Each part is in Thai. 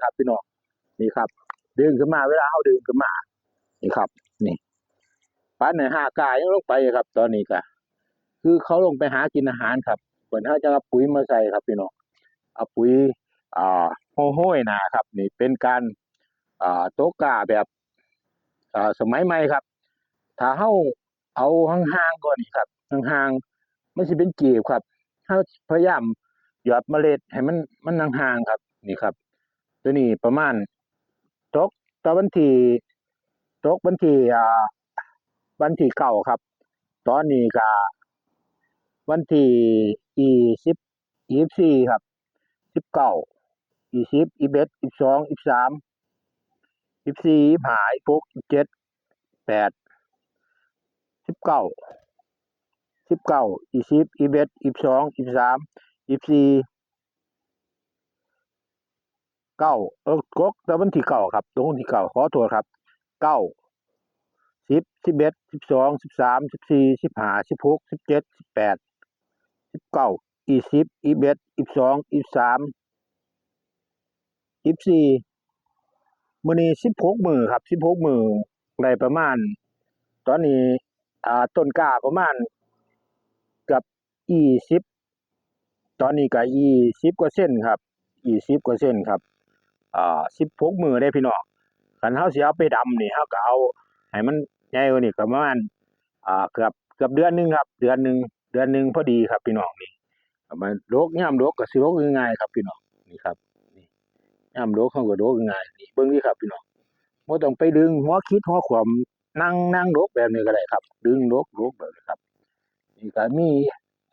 ครับพี่น้องนี่ครับดึงขึ้นมาเวลาเขาดึงขึ้นมานี่ครับนี่ปันใน5 กายังลงไปครับตอนนี้ก็คือเขาลงไปหากินอาหารครับเหมือนเขาจะเอาปุ๋ยมาใส่ครับพี่น้องเอาปุ๋ยโห้ยนะครับนี่เป็นการโต๊ะกาแบบสมัยใหม่ครับถ้าเขาเอาห่างๆก่อนนี่ครับห่างๆไม่ใช่เป็นกีบครับเขาพยายามหยอดเมล็ดให้มันห่างๆครับนี่ครับตัวนี้ประมาณตกตอนวันที่ตกวันที่เก้าครับตอนนี้ก็วันที่20 24ครับ19 20 21 22 23 24 25 26 27 8 19 20 21 22 23 24 9กแต่วันที่เก้าครับตรงวันที่เก้าขอโทษครับ9 10 11 12 13 14 15 16 17 18 19 20 21 22 23 24มื้อนี้16มื้อครับ16มื้อได้ประมาณตอนนี้ต้นกล้าประมาณเกือบ20ตอนนี้ก็20กว่าเส้นครับ20กว่าเส้นครับ16มื้อได้พี่น้องคันเฮาสิเอาไปดำนี่เฮาก็เอาให้มันใหญ่กว่านี้ก็ประมาณเกือบเดือนนึงครับเดือนนึงพอดีครับพี่น้องนี่มันโรคยามโรคก็สิโรคง่ายๆครับพี่น้องนี่ครับนี่ยามโรคเฮาก็โรคง่ายนี่เบิ่งนี่ครับพี่น้องบ่ต้องไปดึงหัวคิดหัวขวมนั่งโรคแบบนี้ก็ได้ครับดึงโรคแบบนี้ครับนี่ก็มี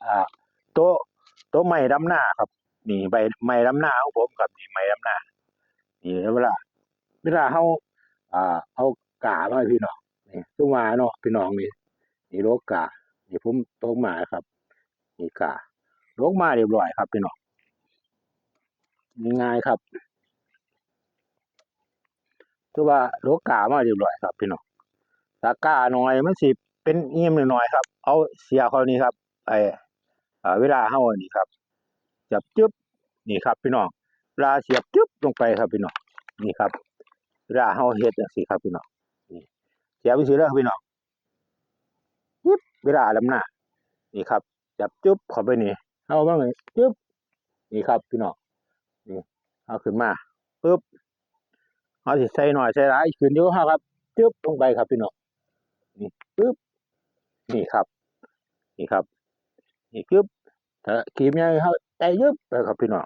อ่าโต๊ะไม้ดำนาครับนี่ใบไม้ดำนาของผมครับนี่ไม้ดำนานี่เวลาเฮาเอากามาให้พี่น้องนี่ซุว่าเนาะพี่น้องนี่โรคกานี่ผมตกมาครับนี่กาโรคมาเรียบร้อยครับพี่น้องง่ายๆครับคือว่าโรคกามาเรียบร้อยครับพี่น้องถ้ากาน้อยมันสิเป็นเอี่ยมน้อยๆครับเอาเสียเขานี่ครับไอ้เวลาเฮานี่ครับจับจึ๊บนี่ครับพี่น้องเวลาเสียบจึ๊บลงไปครับพี่น้องนี่ครับเวลาเฮาเฮ็ดจังซี่ครับพี่น้องนี่เสียบจังซี่เด้อพี่น้องปึ๊บเวลาดำนานี่ครับจับจึ๊บเข้าไปนี่เฮามาจึ๊บนี่ครับพี่น้องนี่เอาขึ้นมาปึ๊บเฮาสิใส่น้อยใส่หลายขึ้นอยู่กับเฮาครับจึ๊บลงไปครับพี่น้องนี่ปึ๊บนี่ครับนี่ครับนี่จึ๊บถ้าขีบใหญ่เฮาใส่ยึบไปครับพี่น้อง